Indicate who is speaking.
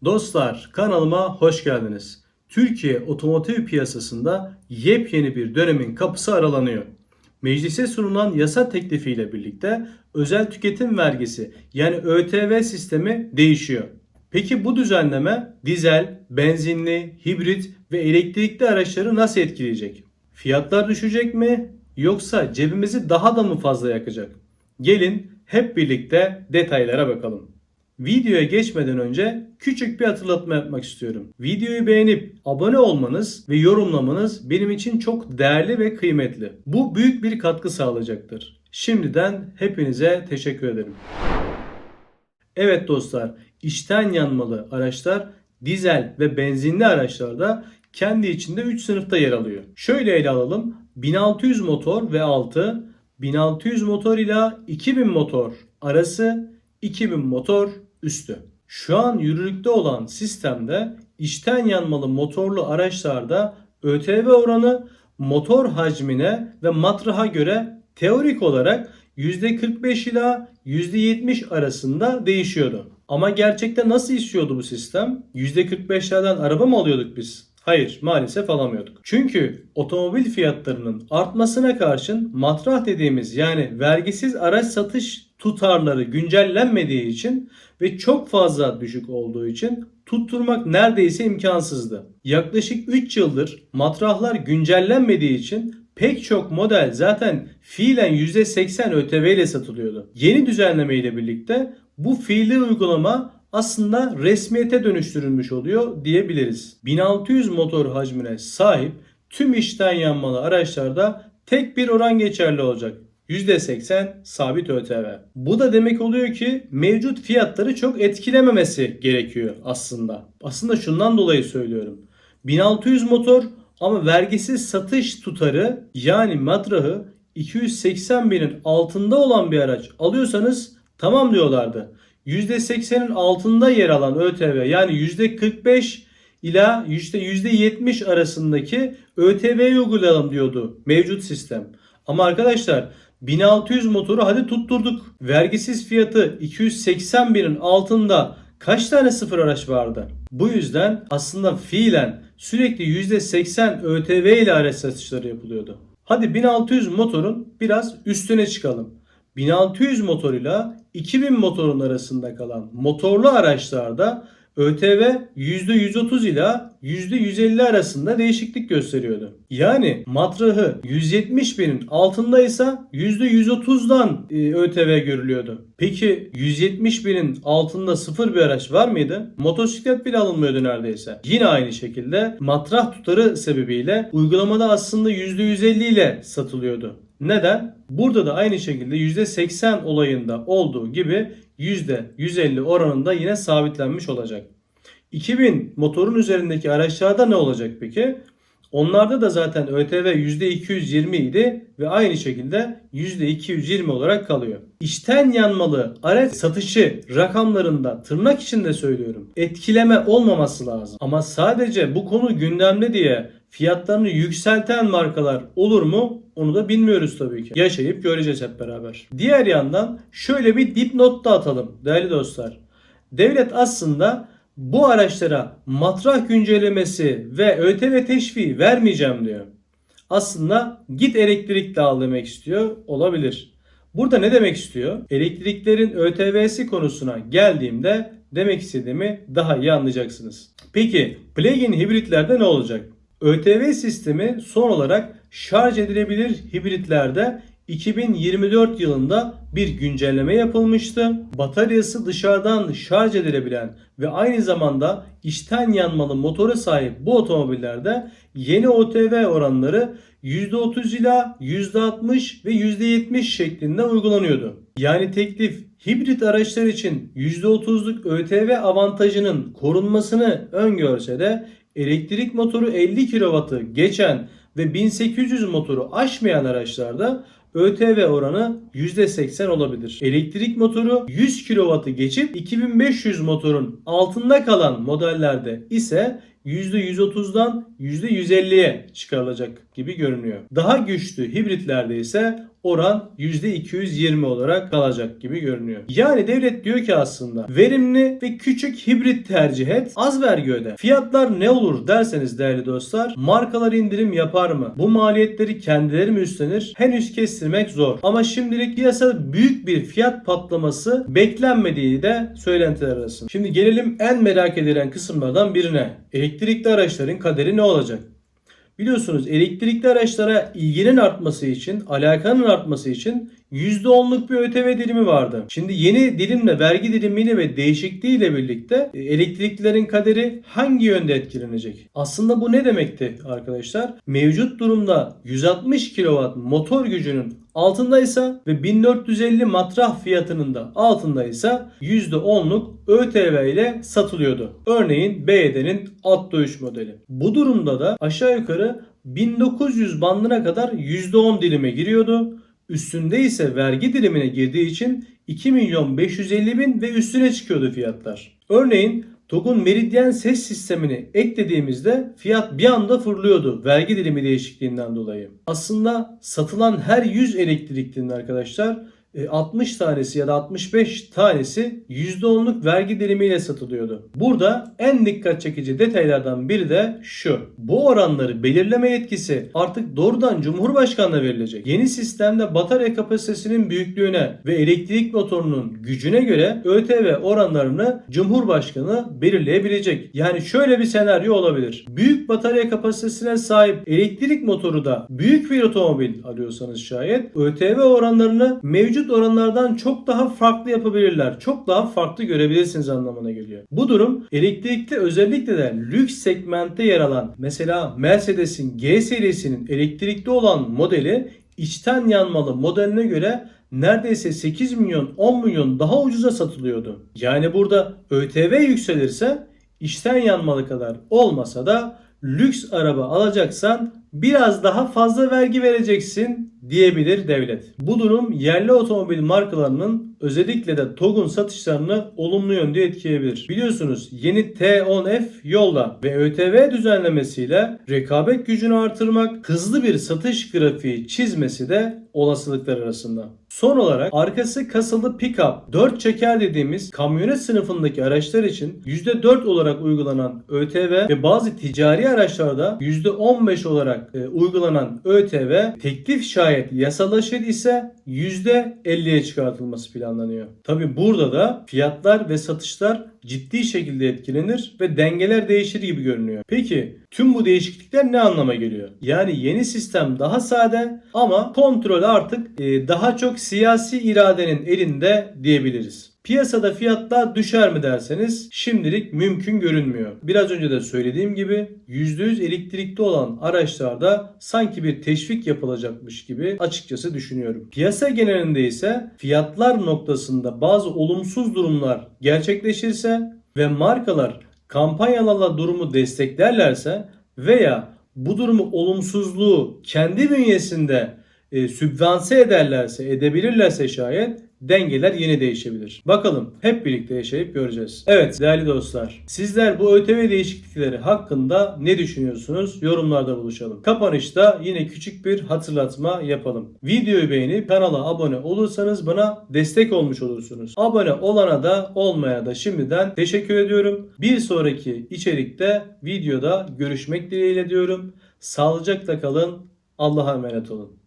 Speaker 1: Dostlar, kanalıma hoş geldiniz. Türkiye otomotiv piyasasında yepyeni bir dönemin kapısı aralanıyor. Meclise sunulan yasa teklifiyle birlikte özel tüketim vergisi yani ÖTV sistemi değişiyor. Peki bu düzenleme dizel, benzinli, hibrit ve elektrikli araçları nasıl etkileyecek? Fiyatlar düşecek mi yoksa cebimizi daha da mı fazla yakacak? Gelin hep birlikte detaylara bakalım. Videoya geçmeden önce küçük bir hatırlatma yapmak istiyorum. Videoyu beğenip abone olmanız ve yorumlamanız benim için çok değerli ve kıymetli. Bu büyük bir katkı sağlayacaktır. Şimdiden hepinize teşekkür ederim. Evet dostlar, içten yanmalı araçlar dizel ve benzinli araçlarda kendi içinde 3 sınıfta yer alıyor. Şöyle ele alalım. 1600 motor ve altı, 1600 motor ile 2000 motor arası, 2000 motor üstü. Şu an yürürlükte olan sistemde içten yanmalı motorlu araçlarda ÖTV oranı motor hacmine ve matraha göre teorik olarak %45 ila %70 arasında değişiyordu. Ama gerçekte nasıl işliyordu bu sistem? %45'lerden araba mı alıyorduk biz? Hayır, maalesef alamıyorduk. Çünkü otomobil fiyatlarının artmasına karşın matrah dediğimiz yani vergisiz araç satış tutarları güncellenmediği için ve çok fazla düşük olduğu için tutturmak neredeyse imkansızdı. Yaklaşık 3 yıldır matrahlar güncellenmediği için pek çok model zaten fiilen %80 ÖTV ile satılıyordu. Yeni düzenleme ile birlikte bu fiili uygulama aslında resmiyete dönüştürülmüş oluyor diyebiliriz. 1600 motor hacmine sahip tüm içten yanmalı araçlarda tek bir oran geçerli olacak. %80 sabit ÖTV. Bu da demek oluyor ki mevcut fiyatları çok etkilememesi gerekiyor aslında. Aslında şundan dolayı söylüyorum. 1600 motor ama vergisiz satış tutarı yani matrahı 280 binin altında olan bir araç alıyorsanız tamam diyorlardı. %80'in altında yer alan ÖTV yani %45 ila %70 arasındaki ÖTV'yi uygulayalım diyordu mevcut sistem. Ama arkadaşlar 1600 motoru hadi tutturduk. Vergisiz fiyatı 280 binin altında kaç tane sıfır araç vardı? Bu yüzden aslında fiilen sürekli %80 ÖTV ile araç satışları yapılıyordu. Hadi 1600 motorun biraz üstüne çıkalım. 1600 motor ile 2000 motorun arasında kalan motorlu araçlarda ÖTV %130 ila %150 arasında değişiklik gösteriyordu. Yani matrahı 170 binin altındaysa %130'dan ÖTV görülüyordu. Peki 170 binin altında sıfır bir araç var mıydı? Motosiklet bile alınmıyordu neredeyse. Yine aynı şekilde matrah tutarı sebebiyle uygulamada aslında %150 ile satılıyordu. Neden? Burada da aynı şekilde %80 olayında olduğu gibi %150 oranında yine sabitlenmiş olacak. 2000 motorun üzerindeki araçlarda ne olacak peki? Onlarda da zaten ÖTV %220 idi ve aynı şekilde %220 olarak kalıyor. İçten yanmalı araç satışı rakamlarında tırnak içinde söylüyorum etkileme olmaması lazım. Ama sadece bu konu gündemde diye fiyatlarını yükselten markalar olur mu? Onu da bilmiyoruz tabii ki. Yaşayıp göreceğiz hep beraber. Diğer yandan şöyle bir dipnot da atalım değerli dostlar. Devlet aslında bu araçlara matrah güncellemesi ve ÖTV teşviği vermeyeceğim diyor. Aslında git elektrikli al demek istiyor olabilir. Burada ne demek istiyor? Elektriklerin ÖTV'si konusuna geldiğimde demek istediğimi daha iyi anlayacaksınız. Peki plug-in hibritlerde ne olacak? ÖTV sistemi son olarak şarj edilebilir hibritlerde 2024 yılında bir güncelleme yapılmıştı. Bataryası dışarıdan şarj edilebilen ve aynı zamanda içten yanmalı motora sahip bu otomobillerde yeni ÖTV oranları %30 ila %60 ve %70 şeklinde uygulanıyordu. Yani teklif hibrit araçlar için %30'luk ÖTV avantajının korunmasını öngörse de elektrik motoru 50 kW'ı geçen ve 1800 motoru aşmayan araçlarda ÖTV oranı %80 olabilir. Elektrik motoru 100 kW'ı geçip 2500 motorun altında kalan modellerde ise %130'dan %150'ye çıkarılacak gibi görünüyor. Daha güçlü hibritlerde ise oran %220 olarak kalacak gibi görünüyor. Yani devlet diyor ki aslında verimli ve küçük hibrit tercih et, az vergi öde. Fiyatlar ne olur derseniz değerli dostlar, markalar indirim yapar mı? Bu maliyetleri kendileri mi üstlenir? Henüz kestirmek zor. Ama şimdilik piyasada büyük bir fiyat patlaması beklenmediği de söylentiler arasında. Şimdi gelelim en merak edilen kısımlardan birine. Elektrikli araçların kaderi ne olacak? Biliyorsunuz elektrikli araçlara ilginin artması için, alakanın artması için %10'luk bir ÖTV dilimi vardı. Şimdi yeni dilimle, vergi dilimiyle ve değişikliğiyle birlikte elektriklilerin kaderi hangi yönde etkilenecek? Aslında bu ne demekti arkadaşlar? Mevcut durumda 160 kW motor gücünün altındaysa ve 1450 matrah fiyatının da altındaysa %10'luk ÖTV ile satılıyordu. Örneğin BYD'nin Atto 3 modeli. Bu durumda da aşağı yukarı 1900 bandına kadar %10 dilime giriyordu. Üstünde ise vergi dilimine girdiği için 2.550.000 ve üstüne çıkıyordu fiyatlar. Örneğin TOG'un Meridian ses sistemini eklediğimizde fiyat bir anda fırlıyordu vergi dilimi değişikliğinden dolayı. Aslında satılan her 100 elektriklinin arkadaşlar 60 tanesi ya da 65 tanesi %10'luk vergi dilimiyle satılıyordu. Burada en dikkat çekici detaylardan biri de şu. Bu oranları belirleme yetkisi artık doğrudan Cumhurbaşkanı'na verilecek. Yeni sistemde batarya kapasitesinin büyüklüğüne ve elektrik motorunun gücüne göre ÖTV oranlarını Cumhurbaşkanı belirleyebilecek. Yani şöyle bir senaryo olabilir. Büyük batarya kapasitesine sahip elektrik motoru da büyük bir otomobil alıyorsanız şayet ÖTV oranlarını mevcut oranlardan çok daha farklı yapabilirler. Çok daha farklı görebilirsiniz anlamına geliyor. Bu durum elektrikli, özellikle de lüks segmentte yer alan mesela Mercedes'in G serisinin elektrikli olan modeli içten yanmalı modeline göre neredeyse 8 milyon 10 milyon daha ucuza satılıyordu. Yani burada ÖTV yükselirse içten yanmalı kadar olmasa da lüks araba alacaksan biraz daha fazla vergi vereceksin diyebilir devlet. Bu durum yerli otomobil markalarının özellikle de TOG'un satışlarını olumlu yönde etkileyebilir. Biliyorsunuz yeni T10F yolda ve ÖTV düzenlemesiyle rekabet gücünü artırmak, hızlı bir satış grafiği çizmesi de olasılıklar arasında. Son olarak arkası kasalı pick-up 4 çeker dediğimiz kamyonet sınıfındaki araçlar için %4 olarak uygulanan ÖTV ve bazı ticari araçlarda %15 olarak uygulanan ÖTV teklif şayet yasalaşır ise %50'ye çıkartılması planlanıyor. Tabi burada da fiyatlar ve satışlar ciddi şekilde etkilenir ve dengeler değişir gibi görünüyor. Peki tüm bu değişiklikler ne anlama geliyor? Yani yeni sistem daha sade ama kontrol artık daha çok siyasi iradenin elinde diyebiliriz. Piyasada fiyatlar düşer mi derseniz şimdilik mümkün görünmüyor. Biraz önce de söylediğim gibi %100 elektrikli olan araçlarda sanki bir teşvik yapılacakmış gibi açıkçası düşünüyorum. Piyasa genelinde ise fiyatlar noktasında bazı olumsuz durumlar gerçekleşirse ve markalar kampanyalarla durumu desteklerlerse veya bu durumu olumsuzluğu kendi bünyesinde sübvanse edebilirlerse şayet dengeler yeni değişebilir. Bakalım hep birlikte yaşayıp göreceğiz. Evet değerli dostlar, sizler bu ÖTV değişiklikleri hakkında ne düşünüyorsunuz? Yorumlarda buluşalım. Kapanışta yine küçük bir hatırlatma yapalım. Videoyu beğenip kanala abone olursanız bana destek olmuş olursunuz. Abone olana da olmaya da şimdiden teşekkür ediyorum. Bir sonraki içerikte videoda görüşmek dileğiyle diyorum. Sağlıcakla kalın. Allah'a emanet olun.